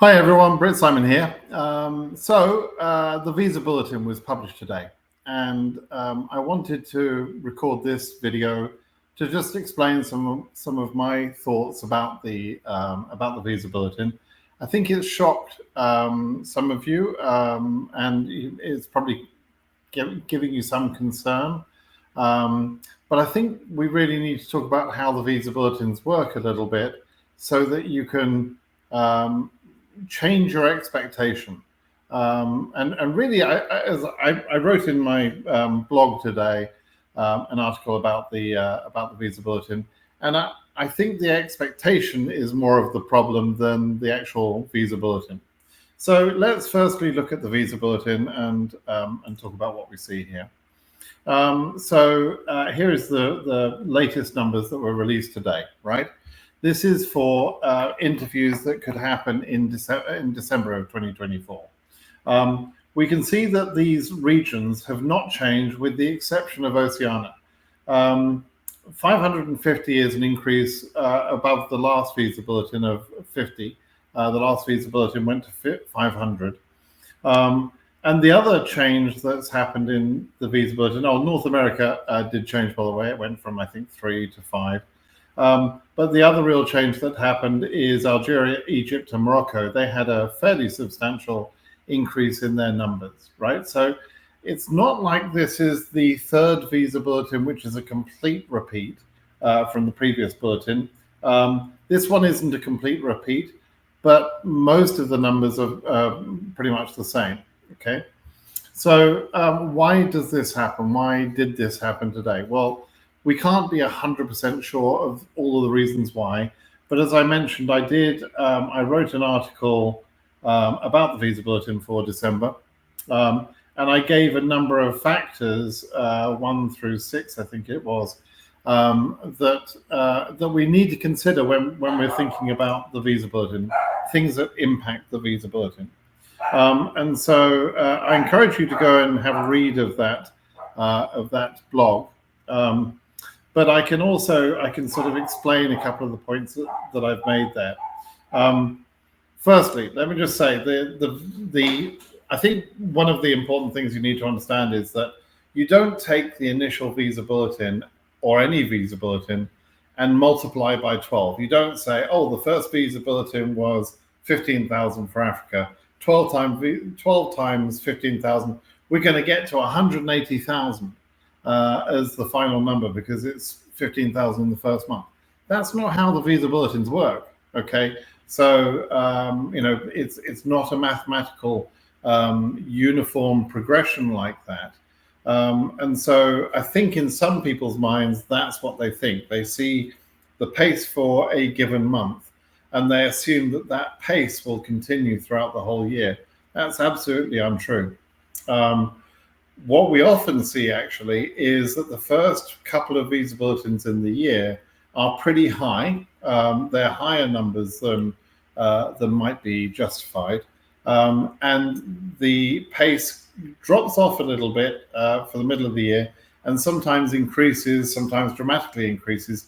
Hi everyone, BritSimon here. The visa bulletin was published today, and I wanted to record this video to just explain some of my thoughts about the visa bulletin. I think it's shocked some of you, and it's probably giving you some concern. But I think we really need to talk about how the visa bulletins work a little bit, so that you can change your expectation. And really, I wrote in my blog today an article about the visa bulletin, and I think the expectation is more of the problem than the actual visa bulletin. So let's firstly look at the visa bulletin and talk about what we see here. Here is the latest numbers that were released today, right? This is for interviews that could happen in December of 2024. We can see that these regions have not changed with the exception of Oceania. 550 is an increase above the last visa bulletin of 50. The last visa bulletin went to 500. And the other change that's happened in the visa bulletin, North America did change, by the way. It went from, I think, 3 to 5. But the other real change that happened is Algeria, Egypt, and Morocco. They had a fairly substantial increase in their numbers, right? So it's not like this is the third visa bulletin, which is a complete repeat from the previous bulletin. This one isn't a complete repeat, but most of the numbers are pretty much the same, okay? So why does this happen? Why did this happen today? Well, we can't be 100% sure of all of the reasons why, but as I mentioned, I wrote an article about the visa bulletin for December, and I gave a number of factors, 1 through 6, I think it was, that we need to consider when we're thinking about the visa bulletin, things that impact the visa bulletin. And so I encourage you to go and have a read of that blog. But I can sort of explain a couple of the points that I've made there. Firstly, let me just say I think one of the important things you need to understand is that you don't take the initial visa bulletin or any visa bulletin and multiply by 12. You don't say, the first visa bulletin was 15,000 for Africa. 12 times 15,000. We're going to get to 180,000. As the final number because it's 15,000 in the first month. That's not how the visa bulletins work. Okay, so it's not a mathematical uniform progression like that. And so I think in some people's minds that's what they think. They see the pace for a given month and they assume that pace will continue throughout the whole year. That's absolutely untrue. What we often see actually is that the first couple of visa bulletins in the year are pretty high. They're higher numbers than might be justified. And the pace drops off a little bit for the middle of the year and sometimes increases, sometimes dramatically increases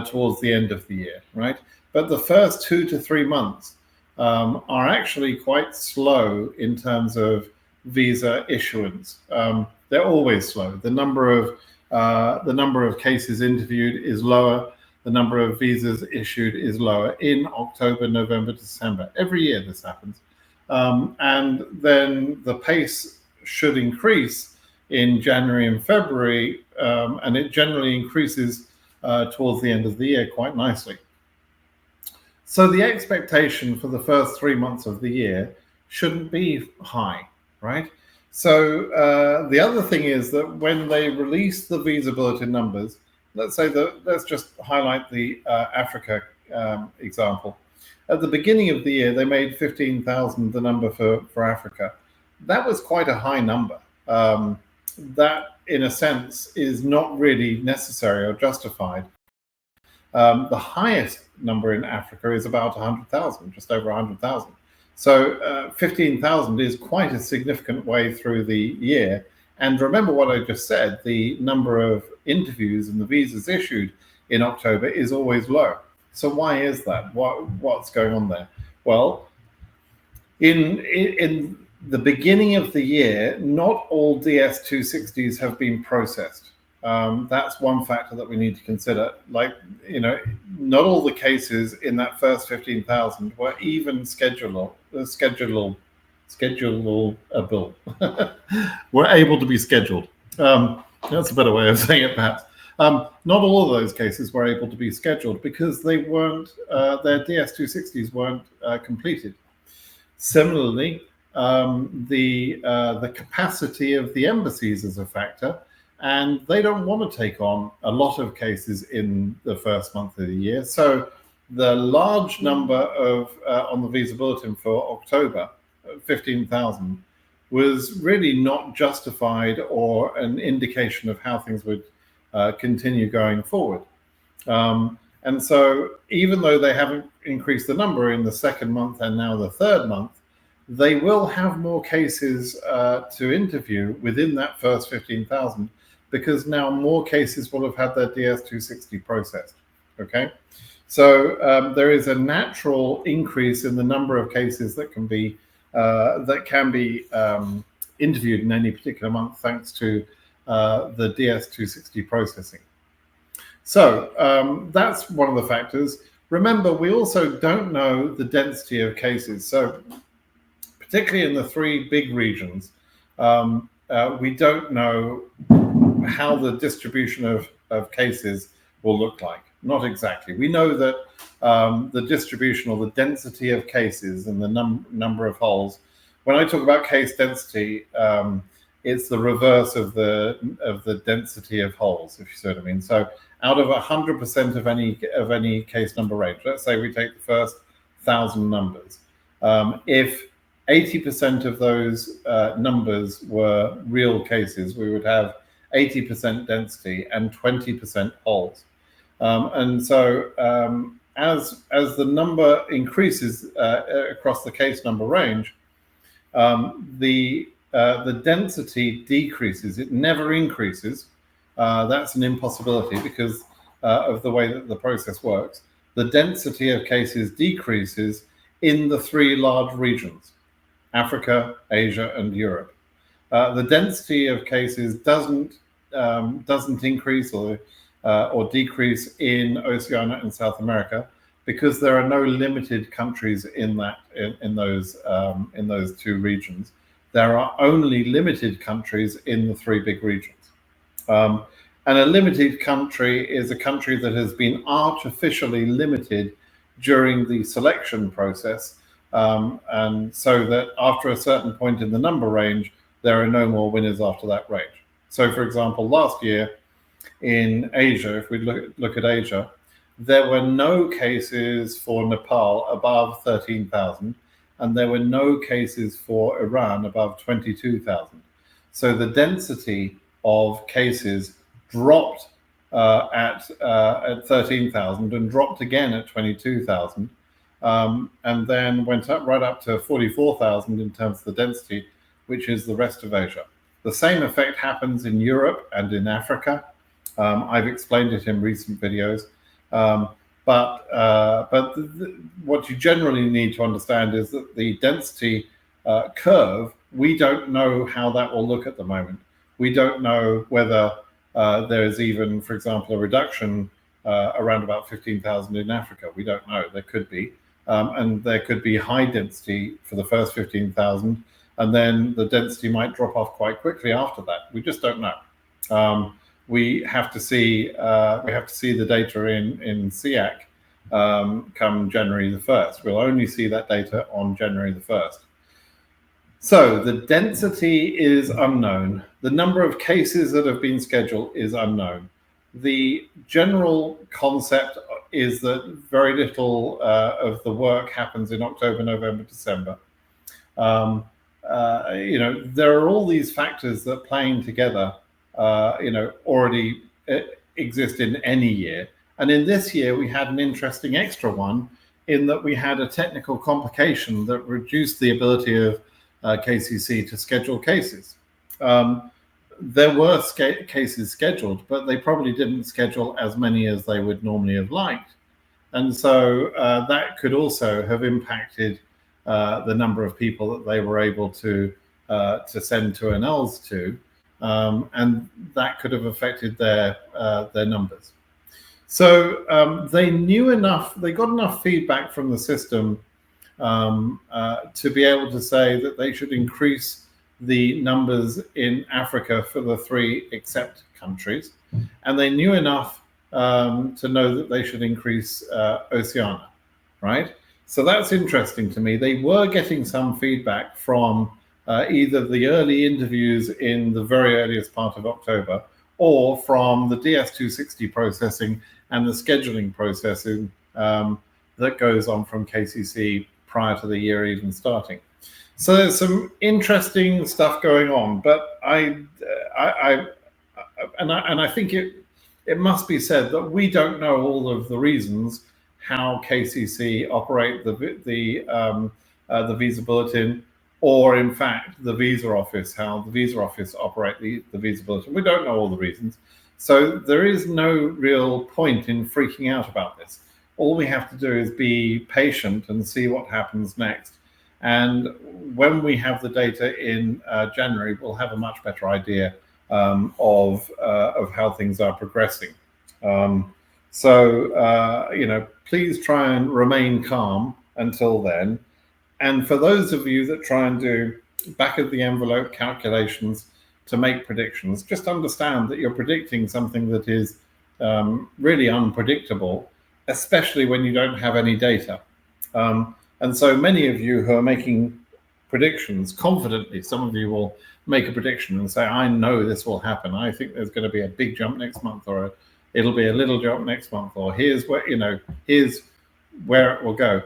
towards the end of the year, right? But the first 2 to 3 months are actually quite slow in terms of visa issuance. They're always slow. The number of cases interviewed is lower. The number of visas issued is lower in October, November, December. Every year this happens. And then the pace should increase in January and February, and it generally increases towards the end of the year quite nicely. So the expectation for the first 3 months of the year shouldn't be high, right? So the other thing is that when they release the visa bulletin numbers, let's just highlight the Africa example. At the beginning of the year, they made 15,000 the number for Africa. That was quite a high number. That, in a sense, is not really necessary or justified. The highest number in Africa is about 100,000, just over 100,000. So 15,000 is quite a significant way through the year. And remember what I just said, the number of interviews and the visas issued in October is always low. So why is that? What's going on there? Well, In the beginning of the year, not all DS260s have been processed. That's one factor that we need to consider. Like, not all the cases in that first 15,000 were even schedulable, were able to be scheduled. That's a better way of saying it, perhaps. Not all of those cases were able to be scheduled because they weren't, their DS260s weren't completed. Similarly, the capacity of the embassies is a factor, and they don't want to take on a lot of cases in the first month of the year. So the large number of on the visa bulletin for October, 15,000, was really not justified or an indication of how things would continue going forward. And so even though they haven't increased the number in the second month and now the third month, they will have more cases to interview within that first 15,000, because now more cases will have had their DS260 processed. Okay, so there is a natural increase in the number of cases that can be interviewed in any particular month, thanks to the DS260 processing. So that's one of the factors. Remember, we also don't know the density of cases. So particularly in the three big regions, we don't know how the distribution of cases will look like. Not exactly. We know that the distribution or the density of cases and the number of holes. When I talk about case density, it's the reverse of the density of holes, if you see what I mean. So out of 100% of any case number range, let's say we take the first 1,000 numbers. If 80% of those numbers were real cases, we would have 80% density and 20% holes. And so as the number increases across the case number range, the density decreases. It never increases. That's an impossibility because of the way that the process works. The density of cases decreases in the three large regions: Africa, Asia, and Europe. The density of cases doesn't increase or decrease in Oceania and South America, because there are no limited countries in those two regions. There are only limited countries in the three big regions. And a limited country is a country that has been artificially limited during the selection process, and so that after a certain point in the number range, there are no more winners after that range. So, for example, last year in Asia, if we look at Asia, there were no cases for Nepal above 13,000, and there were no cases for Iran above 22,000. So the density of cases dropped at 13,000 and dropped again at 22,000, and then went up right up to 44,000 in terms of the density, which is the rest of Asia. The same effect happens in Europe and in Africa. I've explained it in recent videos. But what you generally need to understand is that the density curve, we don't know how that will look at the moment. We don't know whether there is even, for example, a reduction around about 15,000 in Africa. We don't know. There could be. And there could be high density for the first 15,000, and then the density might drop off quite quickly after that. We just don't know. We have to see the data in SEAC come January the 1st. We'll only see that data on January the 1st. So the density is unknown. The number of cases that have been scheduled is unknown. The general concept is that very little of the work happens in October, November, December. There are all these factors that playing together already exist in any year. And in this year, we had an interesting extra one in that we had a technical complication that reduced the ability of KCC to schedule cases. There were cases scheduled, but they probably didn't schedule as many as they would normally have liked. And so that could also have impacted the number of people that they were able to send to NLs to, and that could have affected their numbers. So they knew enough, they got enough feedback from the system to be able to say that they should increase the numbers in Africa for the 3 accept countries, and they knew enough to know that they should increase Oceania, right? So that's interesting to me. They were getting some feedback from either the early interviews in the very earliest part of October, or from the DS260 processing and the scheduling processing that goes on from KCC prior to the year even starting. So there's some interesting stuff going on, but I think it must be said that we don't know all of the reasons how KCC operate the visa bulletin, or in fact the visa office, how the visa office operate the visa bulletin. We don't know all the reasons, so there is no real point in freaking out about this. All we have to do is be patient and see what happens next. And when we have the data in January, we'll have a much better idea of how things are progressing. Please try and remain calm until then. And for those of you that try and do back of the envelope calculations to make predictions, just understand that you're predicting something that is really unpredictable, especially when you don't have any data. And so many of you who are making predictions confidently, some of you will make a prediction and say, I know this will happen. I think there's going to be a big jump next month, or it'll be a little jump next month, or here's where it will go.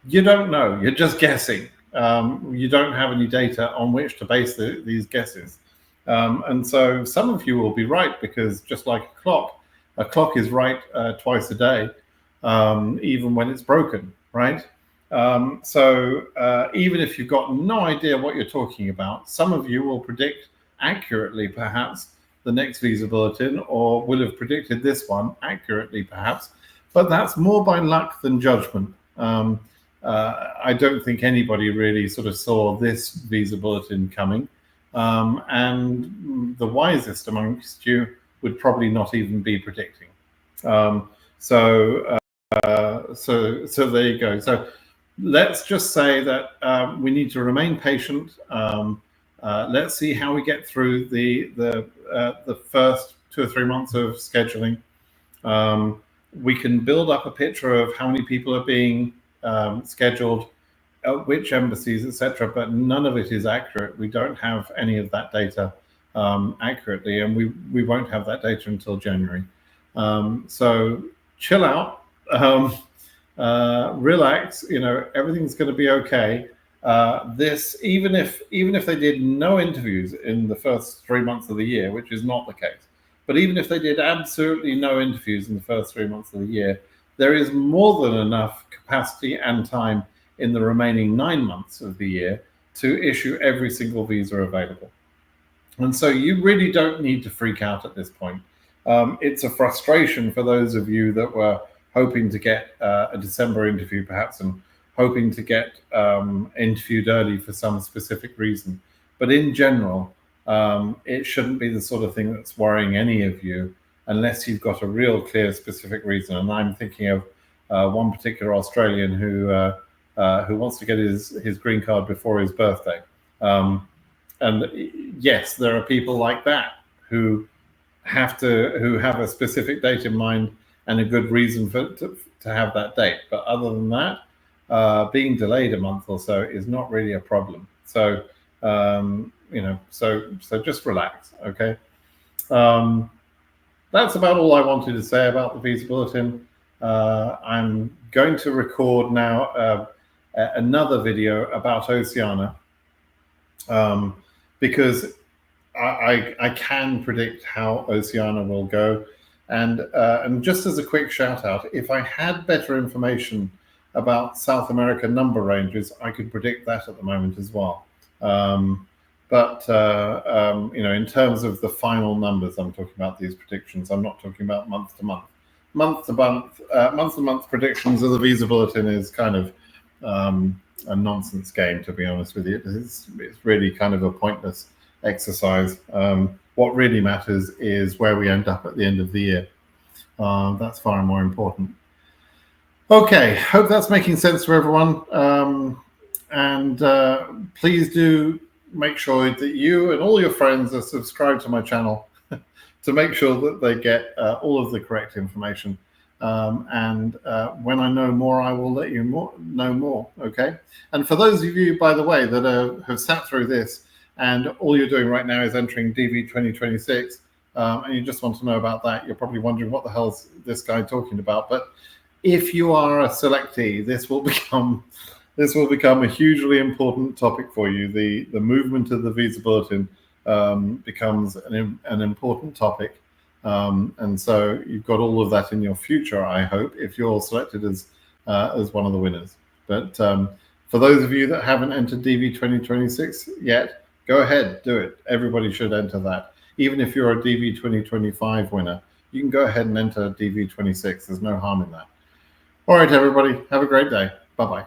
You don't know. You're just guessing. You don't have any data on which to base these guesses. And so some of you will be right, because just like a clock is right twice a day, even when it's broken, right? Even if you've got no idea what you're talking about, some of you will predict accurately, perhaps, the next visa bulletin, or will have predicted this one accurately, perhaps. But that's more by luck than judgment. I don't think anybody really sort of saw this visa bulletin coming. And the wisest amongst you would probably not even be predicting. So there you go. So let's just say that we need to remain patient. Let's see how we get through the first 2 or 3 months of scheduling. We can build up a picture of how many people are being scheduled, at which embassies, etc. But none of it is accurate. We don't have any of that data accurately, and we won't have that data until January. So chill out. Relax, everything's going to be okay. Even if they did no interviews in the first 3 months of the year, which is not the case, but even if they did absolutely no interviews in the first 3 months of the year, there is more than enough capacity and time in the remaining 9 months of the year to issue every single visa available. And so you really don't need to freak out at this point. It's a frustration for those of you that were hoping to get a December interview, perhaps, and hoping to get interviewed early for some specific reason. But in general, it shouldn't be the sort of thing that's worrying any of you, unless you've got a real clear specific reason. And I'm thinking of one particular Australian who wants to get his green card before his birthday. And yes, there are people like that who have a specific date in mind and a good reason to have that date. But other than that, being delayed a month or so is not really a problem. So so just relax, okay? That's about all I wanted to say about the visa bulletin. I'm going to record now another video about Oceania, because I can predict how Oceania will go. And just as a quick shout out, if I had better information about South American number ranges, I could predict that at the moment as well. In terms of the final numbers, I'm talking about these predictions. I'm not talking about month to month. Month to month predictions of the visa bulletin is kind of a nonsense game, to be honest with you. It's really kind of a pointless exercise. What really matters is where we end up at the end of the year. That's far more important. Okay, hope that's making sense to everyone. And please do make sure that you and all your friends are subscribed to my channel to make sure that they get all of the correct information. And when I know more, I will let you know more. Okay. And for those of you, by the way, that have sat through this and all you're doing right now is entering DV 2026, and you just want to know about that, you're probably wondering what the hell's this guy talking about. But if you are a selectee, this will become a hugely important topic for you. The movement of the visa bulletin becomes an important topic. And so you've got all of that in your future, I hope, if you're selected as one of the winners. But for those of you that haven't entered DV 2026 yet, go ahead, do it. Everybody should enter that. Even if you're a DV 2025 winner, you can go ahead and enter DV 26. There's no harm in that. All right, everybody, have a great day. Bye-bye.